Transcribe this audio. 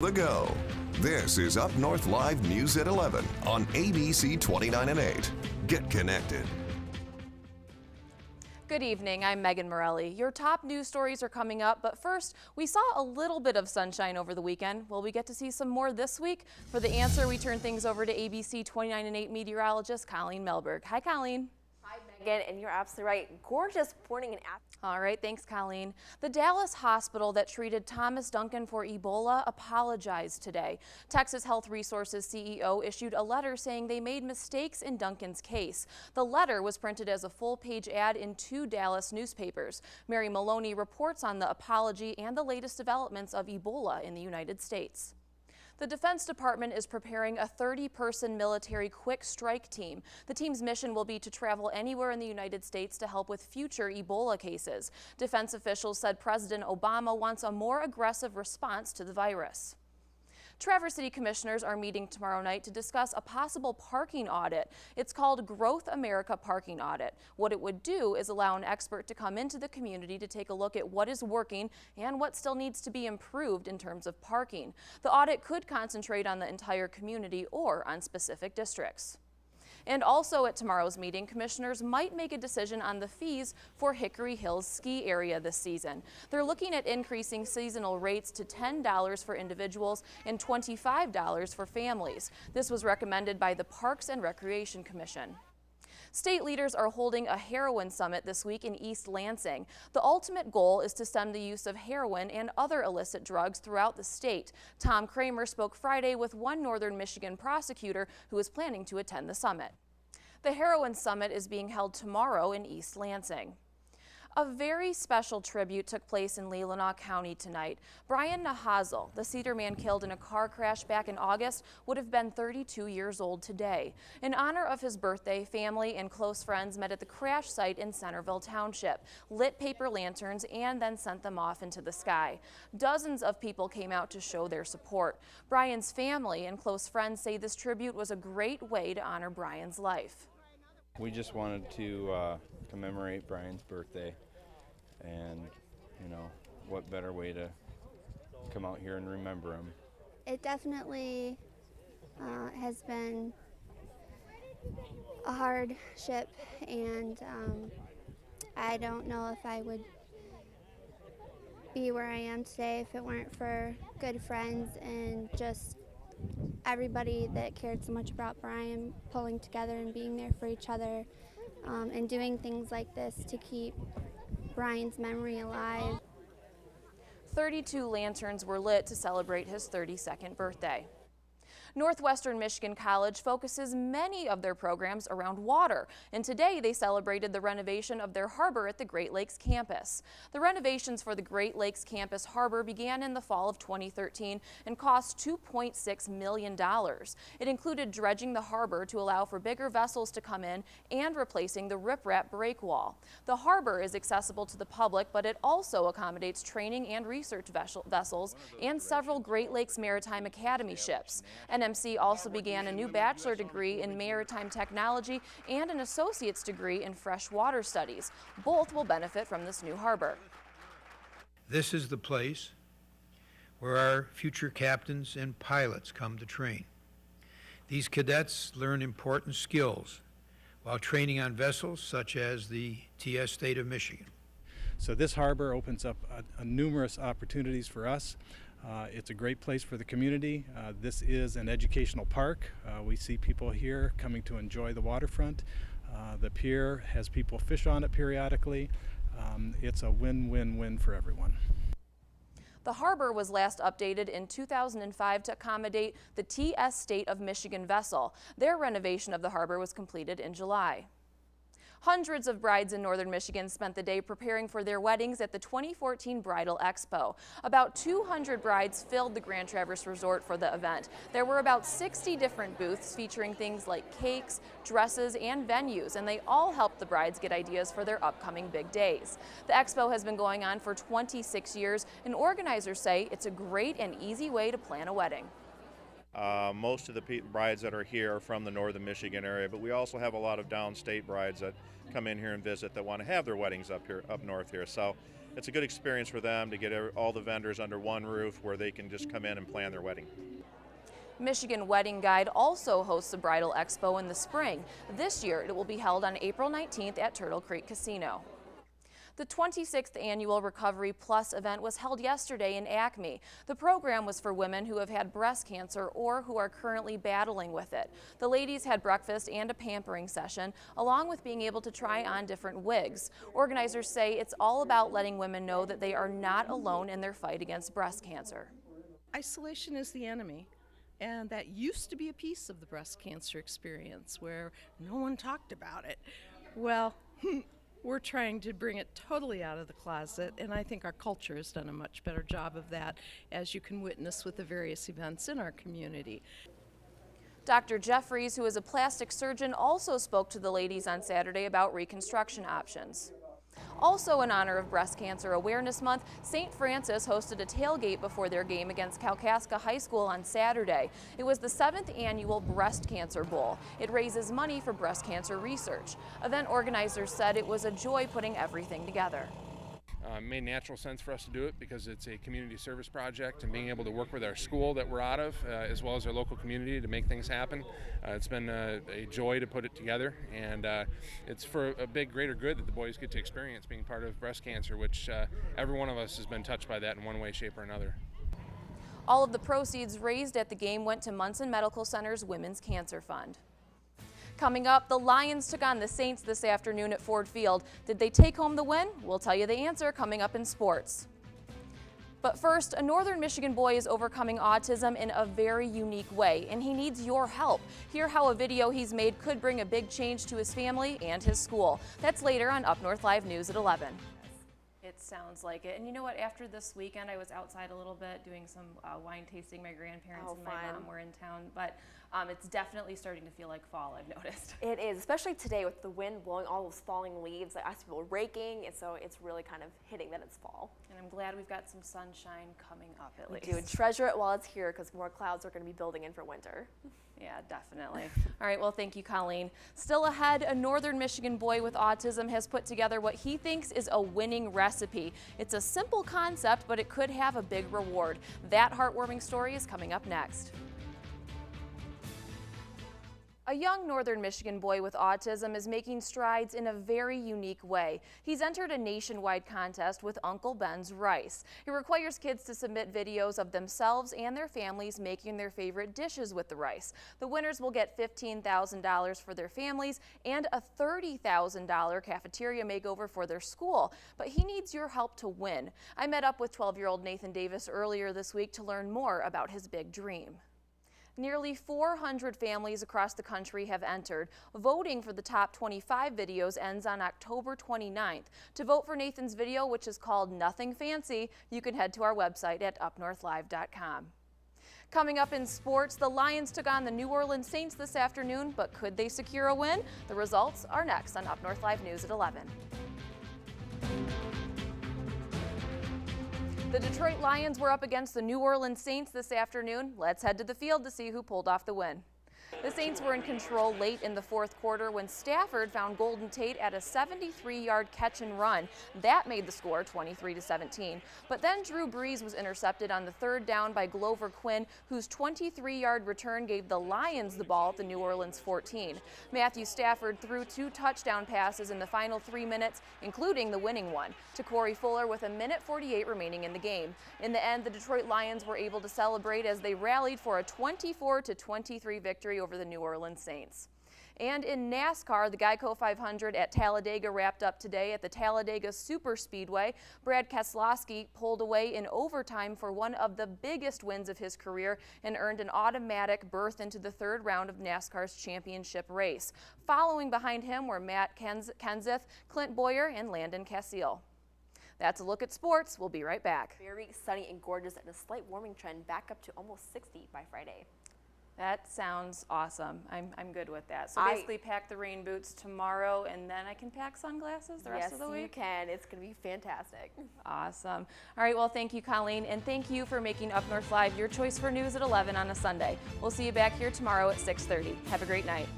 The Go. This is Up North Live News at 11 on ABC 29 and 8. Get connected. Good evening, I'm Meghan Morelli. Your top news stories are coming up, but first, we saw a little bit of sunshine over the weekend. Will we get to see some more this week? For the answer, we turn things over to ABC 29 and 8 meteorologist Colleen Melberg. Hi, Colleen. Hi, Megan, and you're absolutely right. Gorgeous morning and afternoon. All right, thanks, Colleen. The Dallas hospital that treated Thomas Duncan for Ebola apologized today. Texas Health Resources CEO issued a letter saying they made mistakes in Duncan's case. The letter was printed as a full-page ad in 2 Dallas newspapers. Mary Maloney reports on the apology and the latest developments of Ebola in the United States. The Defense Department is preparing a 30-person military quick strike team. The team's mission will be to travel anywhere in the United States to help with future Ebola cases. Defense officials said President Obama wants a more aggressive response to the virus. Traverse City commissioners are meeting tomorrow night to discuss a possible parking audit. It's called Growth America Parking Audit. What it would do is allow an expert to come into the community to take a look at what is working and what still needs to be improved in terms of parking. The audit could concentrate on the entire community or on specific districts. And also at tomorrow's meeting, commissioners might make a decision on the fees for Hickory Hills ski area this season. They're looking at increasing seasonal rates to $10 for individuals and $25 for families. This was recommended by the Parks and Recreation Commission. State leaders are holding a heroin summit this week in East Lansing. The ultimate goal is to stem the use of heroin and other illicit drugs throughout the state. Tom Kramer spoke Friday with one northern Michigan prosecutor who is planning to attend the summit. The heroin summit is being held tomorrow in East Lansing. A very special tribute took place in Leelanau County tonight. Brian Nahazel, the Cedar man killed in a car crash back in August, would have been 32 years old today. In honor of his birthday, family and close friends met at the crash site in Centerville Township, lit paper lanterns, and then sent them off into the sky. Dozens of people came out to show their support. Brian's family and close friends say this tribute was a great way to honor Brian's life. We just wanted to commemorate Brian's birthday, and what better way to come out here and remember him. It definitely has been a hardship, and I don't know if I would be where I am today if it weren't for good friends and just everybody that cared so much about Brian pulling together and being there for each other and doing things like this to keep Brian's memory alive. 32 lanterns were lit to celebrate his 32nd birthday. Northwestern Michigan College focuses many of their programs around water, and today they celebrated the renovation of their harbor at the Great Lakes campus. The renovations for the Great Lakes campus harbor began in the fall of 2013 and cost $2.6 million. It included dredging the harbor to allow for bigger vessels to come in and replacing the riprap break wall. The harbor is accessible to the public, but it also accommodates training and research vessels and several Great Lakes Maritime Academy ships. NMC also began a new bachelor degree in maritime technology and an associate's degree in freshwater studies. Both will benefit from this new harbor. This is the place where our future captains and pilots come to train. These cadets learn important skills while training on vessels such as the TS State of Michigan. So this harbor opens up numerous opportunities for us. It's a great place for the community. This is an educational park. We see people here coming to enjoy the waterfront. The pier has people fish on it periodically. It's a win-win-win for everyone. The harbor was last updated in 2005 to accommodate the TS State of Michigan vessel. Their renovation of the harbor was completed in July. Hundreds of brides in northern Michigan spent the day preparing for their weddings at the 2014 Bridal Expo. About 200 brides filled the Grand Traverse Resort for the event. There were about 60 different booths featuring things like cakes, dresses, and venues, and they all helped the brides get ideas for their upcoming big days. The expo has been going on for 26 years, and organizers say it's a great and easy way to plan a wedding. Most of the brides that are here are from the northern Michigan area, but we also have a lot of downstate brides that come in here and visit that want to have their weddings up north here. So it's a good experience for them to get all the vendors under one roof where they can just come in and plan their wedding. Michigan Wedding Guide also hosts a bridal expo in the spring. This year, it will be held on April 19th at Turtle Creek Casino. The 26th annual Recovery Plus event was held yesterday in Acme. The program was for women who have had breast cancer or who are currently battling with it. The ladies had breakfast and a pampering session, along with being able to try on different wigs. Organizers say it's all about letting women know that they are not alone in their fight against breast cancer. Isolation is the enemy. And that used to be a piece of the breast cancer experience where no one talked about it. Well, we're trying to bring it totally out of the closet, and I think our culture has done a much better job of that, as you can witness with the various events in our community. Dr. Jeffries, who is a plastic surgeon, also spoke to the ladies on Saturday about reconstruction options. Also in honor of Breast Cancer Awareness Month, St. Francis hosted a tailgate before their game against Kalkaska High School on Saturday. It was the 7th annual Breast Cancer Bowl. It raises money for breast cancer research. Event organizers said it was a joy putting everything together. Made natural sense for us to do it because it's a community service project, and being able to work with our school that we're out of, as well as our local community to make things happen. It's been a joy to put it together, and it's for a big greater good that the boys get to experience being part of breast cancer, which every one of us has been touched by that in one way, shape, or another. All of the proceeds raised at the game went to Munson Medical Center's Women's Cancer Fund. Coming up, the Lions took on the Saints this afternoon at Ford Field. Did they take home the win? We'll tell you the answer coming up in sports. But first, a Northern Michigan boy is overcoming autism in a very unique way, and he needs your help. Hear how a video he's made could bring a big change to his family and his school. That's later on Up North Live News at 11. It sounds like it. And you know what? After this weekend, I was outside a little bit doing some wine tasting. My grandparents and my mom were in town, but it's definitely starting to feel like fall, I've noticed. It is, especially today with the wind blowing all those falling leaves. I see people raking, and so it's really kind of hitting that it's fall. And I'm glad we've got some sunshine coming up at least. We do. Treasure it while it's here, because more clouds are going to be building in for winter. Yeah, definitely. All right, well, thank you, Colleen. Still ahead, a Northern Michigan boy with autism has put together what he thinks is a winning recipe. It's a simple concept, but it could have a big reward. That heartwarming story is coming up next. A young Northern Michigan boy with autism is making strides in a very unique way. He's entered a nationwide contest with Uncle Ben's Rice. It requires kids to submit videos of themselves and their families making their favorite dishes with the rice. The winners will get $15,000 for their families and a $30,000 cafeteria makeover for their school. But he needs your help to win. I met up with 12-year-old Nathan Davis earlier this week to learn more about his big dream. Nearly 400 families across the country have entered. Voting for the top 25 videos ends on October 29th. To vote for Nathan's video, which is called Nothing Fancy, you can head to our website at upnorthlive.com. Coming up in sports, the Lions took on the New Orleans Saints this afternoon, but could they secure a win? The results are next on Up North Live News at 11. The Detroit Lions were up against the New Orleans Saints this afternoon. Let's head to the field to see who pulled off the win. The Saints were in control late in the fourth quarter when Stafford found Golden Tate at a 73-yard catch and run. That made the score 23-17. But then Drew Brees was intercepted on the third down by Glover Quinn, whose 23-yard return gave the Lions the ball at the New Orleans 14. Matthew Stafford threw 2 touchdown passes in the final 3 minutes, including the winning one, to Corey Fuller with a minute 48 remaining in the game. In the end, the Detroit Lions were able to celebrate as they rallied for a 24-23 victory over the New Orleans Saints. And in NASCAR, the Geico 500 at Talladega wrapped up today at the Talladega Super Speedway. Brad Keselowski pulled away in overtime for one of the biggest wins of his career and earned an automatic berth into the third round of NASCAR's championship race. Following behind him were Matt Kenseth, Clint Boyer, and Landon Cassill. That's a look at sports. We'll be right back. Very sunny and gorgeous, and a slight warming trend back up to almost 60 by Friday. That sounds awesome. I'm good with that. So basically pack the rain boots tomorrow, and then I can pack sunglasses the rest of the week? Yes, you can. It's going to be fantastic. Awesome. All right, well, thank you, Colleen, and thank you for making Up North Live your choice for news at 11 on a Sunday. We'll see you back here tomorrow at 6:30. Have a great night.